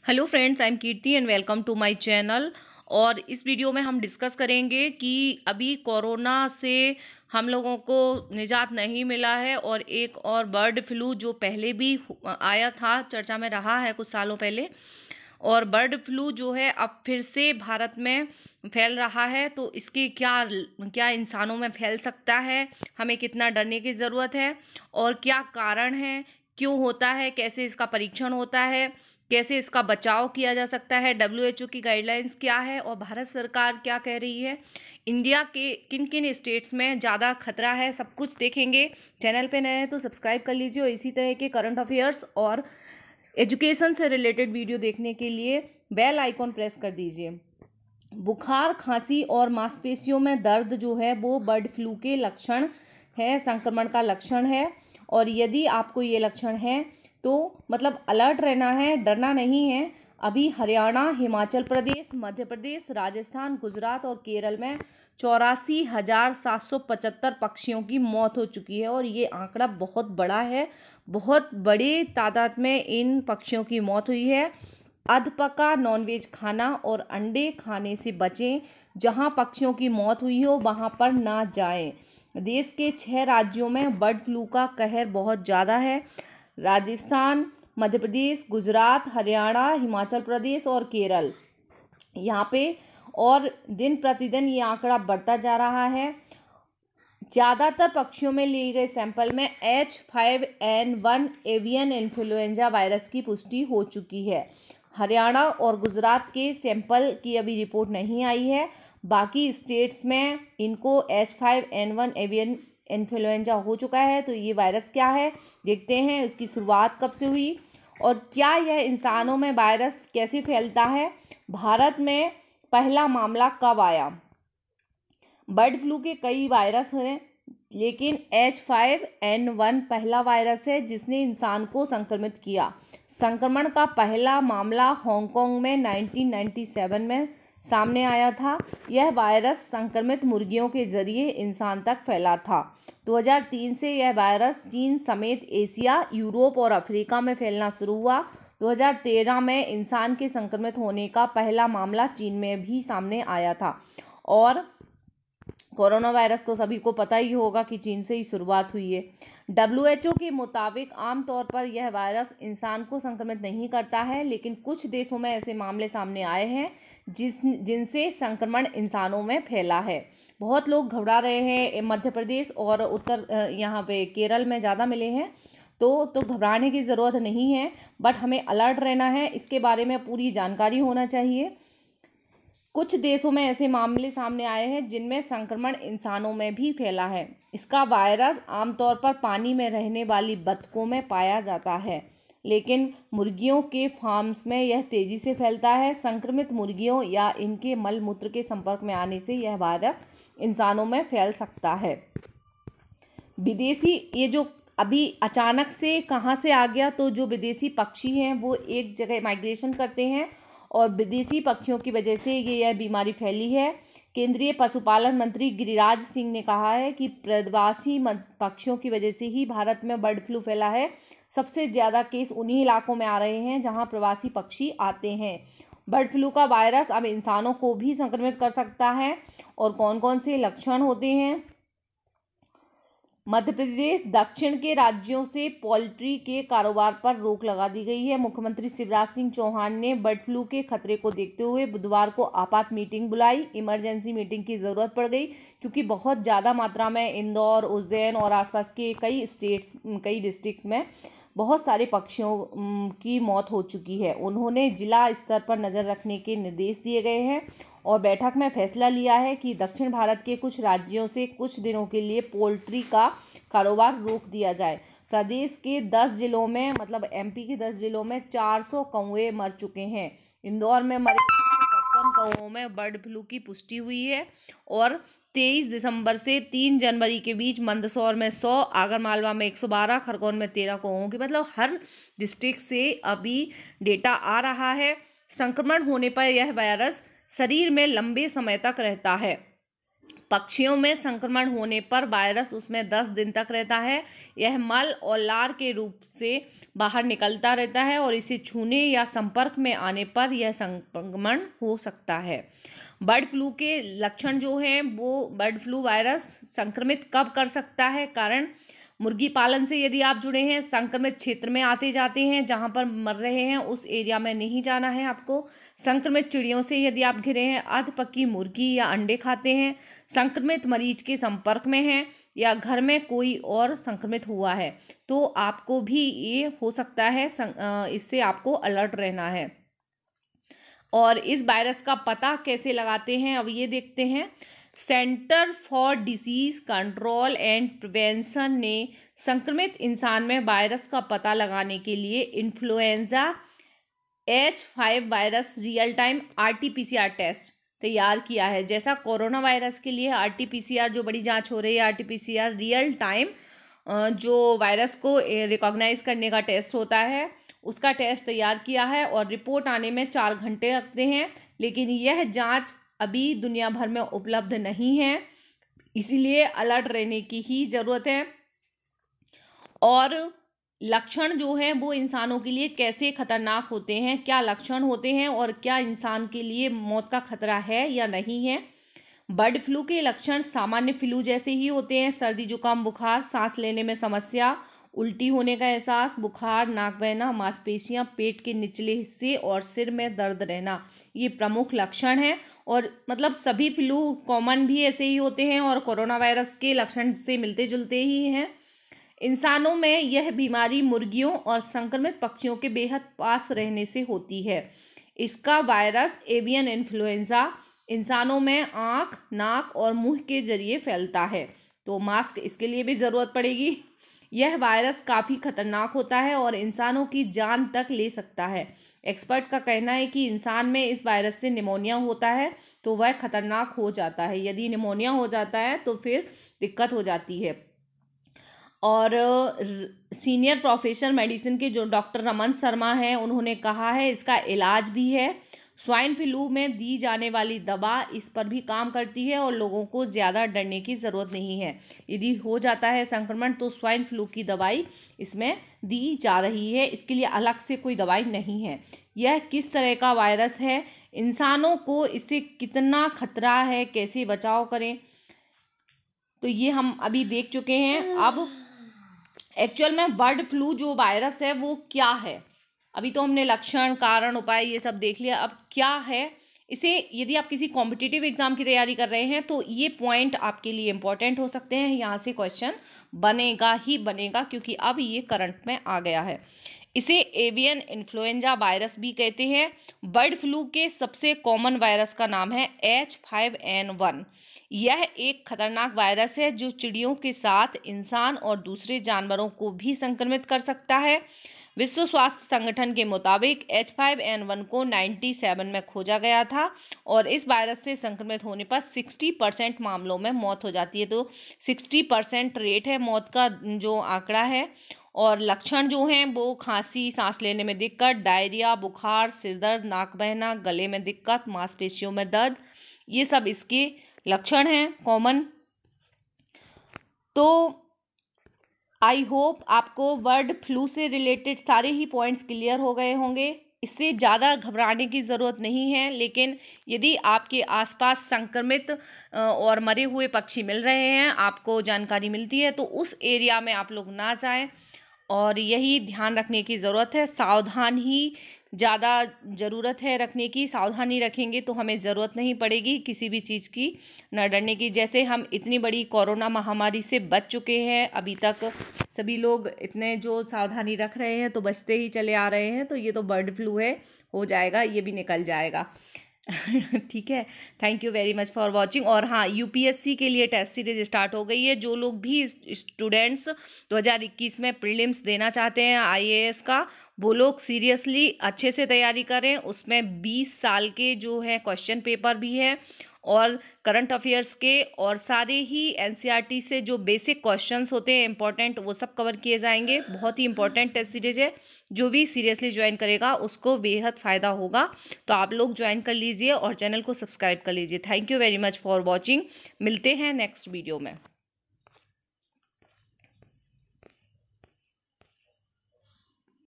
Hello friends, I am Kirti and welcome to my channel. और इस video में हम डिस्कस करेंगे कि अभी कोरोना से हम लोगों को निजात नहीं मिला है और एक और बर्ड फ्लू जो पहले भी आया था, चर्चा में रहा है कुछ सालों पहले, और बर्ड फ्लू जो है अब फिर से भारत में फैल रहा है। तो इसके क्या क्या इंसानों में फैल सकता है, हमें कितना डरने की ज़रूरत है और क्या कारण है, क्यों होता है, कैसे इसका परीक्षण होता है, कैसे इसका बचाव किया जा सकता है, WHO की गाइडलाइंस क्या है और भारत सरकार क्या कह रही है, इंडिया के किन किन स्टेट्स में ज़्यादा खतरा है, सब कुछ देखेंगे। चैनल पे नए हैं तो सब्सक्राइब कर लीजिए और इसी तरह के करंट अफेयर्स और एजुकेशन से रिलेटेड वीडियो देखने के लिए बेल आइकॉन प्रेस कर दीजिए। बुखार, खांसी और मांसपेशियों में दर्द जो है वो बर्ड फ्लू के लक्षण है, संक्रमण का लक्षण है। और यदि आपको ये लक्षण है तो मतलब अलर्ट रहना है, डरना नहीं है। अभी हरियाणा, हिमाचल प्रदेश, मध्य प्रदेश, राजस्थान, गुजरात और केरल में 84,775 पक्षियों की मौत हो चुकी है और ये आंकड़ा बहुत बड़ा है। बहुत बड़ी तादाद में इन पक्षियों की मौत हुई है। अधपका नॉनवेज खाना और अंडे खाने से बचें। जहां पक्षियों की मौत हुई हो वहां पर ना जाएं। देश के 6 राज्यों में बर्ड फ्लू का कहर बहुत ज़्यादा है। राजस्थान, मध्य प्रदेश, गुजरात, हरियाणा, हिमाचल प्रदेश और केरल, यहाँ पे और दिन प्रतिदिन ये आंकड़ा बढ़ता जा रहा है। ज़्यादातर पक्षियों में लिए गए सैंपल में H5N1 एवियन इन्फ्लुएंजा वायरस की पुष्टि हो चुकी है। हरियाणा और गुजरात के सैंपल की अभी रिपोर्ट नहीं आई है। बाकी स्टेट्स में इनको H5N1 एवियन इन्फ्लुएंजा हो चुका है। तो ये वायरस क्या है देखते हैं, इसकी शुरुआत कब से हुई और क्या यह इंसानों में वायरस कैसे फैलता है। भारत में पहला मामला कब आया। बर्ड फ्लू के कई वायरस हैं लेकिन H5N1 पहला वायरस है जिसने इंसान को संक्रमित किया। संक्रमण का पहला मामला हांगकांग में 1997 में सामने आया था। यह वायरस संक्रमित मुर्गियों के जरिए इंसान तक फैला था। 2003 से यह वायरस चीन समेत एशिया, यूरोप और अफ्रीका में फैलना शुरू हुआ। 2013 में इंसान के संक्रमित होने का पहला मामला चीन में भी सामने आया था। और कोरोना वायरस तो सभी को पता ही होगा कि चीन से ही शुरुआत हुई है। WHO के मुताबिक आमतौर पर यह वायरस इंसान को संक्रमित नहीं करता है, लेकिन कुछ देशों में ऐसे मामले सामने आए हैं जिनसे संक्रमण इंसानों में फैला है। बहुत लोग घबरा रहे हैं। मध्य प्रदेश और उत्तर यहाँ पे केरल में ज़्यादा मिले हैं तो घबराने की ज़रूरत नहीं है, बट हमें अलर्ट रहना है। इसके बारे में पूरी जानकारी होना चाहिए। कुछ देशों में ऐसे मामले सामने आए हैं जिनमें संक्रमण इंसानों में भी फैला है। इसका वायरस आमतौर पर पानी में रहने वाली बतखों में पाया जाता है, लेकिन मुर्गियों के फार्म्स में यह तेजी से फैलता है। संक्रमित मुर्गियों या इनके मल मूत्र के संपर्क में आने से यह वायरस इंसानों में फैल सकता है। विदेशी, ये जो अभी अचानक से कहाँ से आ गया, तो जो विदेशी पक्षी हैं वो एक जगह माइग्रेशन करते हैं और विदेशी पक्षियों की वजह से यह बीमारी फैली है। केंद्रीय पशुपालन मंत्री गिरिराज सिंह ने कहा है कि प्रवासी पक्षियों की वजह से ही भारत में बर्ड फ्लू फैला है। सबसे ज़्यादा केस उन्हीं इलाकों में आ रहे हैं जहां प्रवासी पक्षी आते हैं। बर्ड फ्लू का वायरस अब इंसानों को भी संक्रमित कर सकता है और कौन कौन से लक्षण होते हैं। मध्य प्रदेश, दक्षिण के राज्यों से पोल्ट्री के कारोबार पर रोक लगा दी गई है। मुख्यमंत्री शिवराज सिंह चौहान ने बर्ड फ्लू के खतरे को देखते हुए बुधवार को आपात मीटिंग बुलाई। इमरजेंसी मीटिंग की ज़रूरत पड़ गई क्योंकि बहुत ज़्यादा मात्रा में इंदौर, उज्जैन और आसपास के कई डिस्ट्रिक्ट्स में बहुत सारे पक्षियों की मौत हो चुकी है। उन्होंने जिला स्तर पर नज़र रखने के निर्देश दिए गए हैं और बैठक में फैसला लिया है कि दक्षिण भारत के कुछ राज्यों से कुछ दिनों के लिए पोल्ट्री का कारोबार रोक दिया जाए। प्रदेश के 10 जिलों में, मतलब MP के 10 जिलों में 400 कौवे मर चुके हैं। इंदौर में मरे 55 कौवों में बर्ड फ्लू की पुष्टि हुई है और 23 दिसंबर से 3 जनवरी के बीच मंदसौर में 100, आगरमालवा में 112, खरगोन में 13 कौवों की, मतलब हर डिस्ट्रिक्ट से अभी डेटा आ रहा है। संक्रमण होने पर यह वायरस शरीर में लंबे समय तक रहता है। पक्षियों में संक्रमण होने पर वायरस उसमें 10 दिन तक रहता है। यह मल और लार के रूप से बाहर निकलता रहता है और इसे छूने या संपर्क में आने पर यह संक्रमण हो सकता है। बर्ड फ्लू के लक्षण जो हैं वो बर्ड फ्लू वायरस संक्रमित कब कर सकता है? कारण मुर्गी पालन से यदि आप जुड़े हैं, संक्रमित क्षेत्र में आते जाते हैं, जहां पर मर रहे हैं उस एरिया में नहीं जाना है आपको। संक्रमित चिड़ियों से यदि आप घिरे हैं, अध पकी मुर्गी या अंडे खाते हैं, संक्रमित मरीज के संपर्क में हैं या घर में कोई और संक्रमित हुआ है तो आपको भी ये हो सकता है। इससे आपको अलर्ट रहना है। और इस वायरस का पता कैसे लगाते हैं अब ये देखते हैं। Centre for disease control and prevention ने संक्रमित इंसान में वायरस का पता लगाने के लिए influenza H5 virus real time RT-PCR test तैयार किया है। जैसा कोरोना वायरस के लिए RT-PCR जो बड़ी जांच हो रही है, RT-PCR रियल टाइम जो वायरस को रिकॉग्नाइज करने का टेस्ट होता है, उसका टेस्ट तैयार किया है और रिपोर्ट आने में 4 घंटे लगते हैं। लेकिन यह जांच अभी दुनिया भर में उपलब्ध नहीं है, इसीलिए अलर्ट रहने की ही ज़रूरत है। और लक्षण जो है वो इंसानों के लिए कैसे खतरनाक होते हैं, क्या लक्षण होते हैं और क्या इंसान के लिए मौत का खतरा है या नहीं है। बर्ड फ्लू के लक्षण सामान्य फ्लू जैसे ही होते हैं। सर्दी जुकाम बुखार, सांस लेने में समस्या, उल्टी होने का एहसास, बुखार, नाक बहना, मांसपेशियां, पेट के निचले हिस्से और सिर में दर्द रहना, ये प्रमुख लक्षण हैं। और मतलब सभी फ्लू कॉमन भी ऐसे ही होते हैं और कोरोना वायरस के लक्षण से मिलते जुलते ही हैं। इंसानों में यह बीमारी मुर्गियों और संक्रमित पक्षियों के बेहद पास रहने से होती है। इसका वायरस एवियन इन्फ्लुएंजा इंसानों में आँख, नाक और मुंह के जरिए फैलता है, तो मास्क इसके लिए भी ज़रूरत पड़ेगी। यह वायरस काफ़ी खतरनाक होता है और इंसानों की जान तक ले सकता है। एक्सपर्ट का कहना है कि इंसान में इस वायरस से निमोनिया होता है तो वह खतरनाक हो जाता है। यदि निमोनिया हो जाता है तो फिर दिक्कत हो जाती है। और सीनियर प्रोफेसर मेडिसिन के जो डॉक्टर रमन शर्मा हैं, उन्होंने कहा है इसका इलाज भी है। स्वाइन फ्लू में दी जाने वाली दवा इस पर भी काम करती है और लोगों को ज़्यादा डरने की ज़रूरत नहीं है। यदि हो जाता है संक्रमण तो स्वाइन फ्लू की दवाई इसमें दी जा रही है, इसके लिए अलग से कोई दवाई नहीं है। यह किस तरह का वायरस है, इंसानों को इससे कितना खतरा है, कैसे बचाव करें, तो ये हम अभी देख चुके हैं। अब एक्चुअल में बर्ड फ्लू जो वायरस है वो क्या है, अभी तो हमने लक्षण, कारण, उपाय ये सब देख लिया। अब क्या है इसे, यदि आप किसी कॉम्पिटिटिव एग्जाम की तैयारी कर रहे हैं तो ये पॉइंट आपके लिए इम्पोर्टेंट हो सकते हैं। यहाँ से क्वेश्चन बनेगा ही बनेगा क्योंकि अब ये करंट में आ गया है। इसे एवियन इन्फ्लुएंजा वायरस भी कहते हैं। बर्ड फ्लू के सबसे कॉमन वायरस का नाम है H5N1। यह एक खतरनाक वायरस है जो चिड़ियों के साथ इंसान और दूसरे जानवरों को भी संक्रमित कर सकता है। विश्व स्वास्थ्य संगठन के मुताबिक H5N1 को 97 में खोजा गया था और इस वायरस से संक्रमित होने पर 60% मामलों में मौत हो जाती है। तो 60% रेट है मौत का जो आंकड़ा है। और लक्षण जो हैं वो खांसी, सांस लेने में दिक्कत, डायरिया, बुखार, सिरदर्द, नाक बहना, गले में दिक्कत, मांसपेशियों में दर्द, ये सब इसके लक्षण हैं कॉमन। तो आई होप आपको बर्ड फ्लू से रिलेटेड सारे ही पॉइंट्स क्लियर हो गए होंगे। इससे ज़्यादा घबराने की ज़रूरत नहीं है, लेकिन यदि आपके आसपास संक्रमित और मरे हुए पक्षी मिल रहे हैं, आपको जानकारी मिलती है, तो उस एरिया में आप लोग ना जाएं और यही ध्यान रखने की ज़रूरत है। सावधान ही ज़्यादा ज़रूरत है रखने की। सावधानी रखेंगे तो हमें ज़रूरत नहीं पड़ेगी किसी भी चीज़ की, न डरने की। जैसे हम इतनी बड़ी कोरोना महामारी से बच चुके हैं, अभी तक सभी लोग इतने जो सावधानी रख रहे हैं तो बचते ही चले आ रहे हैं, तो ये तो बर्ड फ्लू है, हो जाएगा, ये भी निकल जाएगा। ठीक है, thank you very much for watching. और हाँ, यूपीएससी के लिए टेस्ट सीरीज स्टार्ट हो गई है। जो लोग भी स्टूडेंट्स 2021 में प्रीलिम्स देना चाहते हैं आईएएस का, वो लोग सीरियसली अच्छे से तैयारी करें। उसमें 20 साल के जो है क्वेश्चन पेपर भी है और करंट अफेयर्स के और सारे ही एनसीईआरटी से जो बेसिक क्वेश्चंस होते हैं इंपॉर्टेंट, वो सब कवर किए जाएंगे। बहुत ही इंपॉर्टेंट टेस्ट सीरीज है, जो भी सीरियसली ज्वाइन करेगा उसको बेहद फ़ायदा होगा। तो आप लोग ज्वाइन कर लीजिए और चैनल को सब्सक्राइब कर लीजिए। Thank you very much for watching. मिलते हैं नेक्स्ट वीडियो में।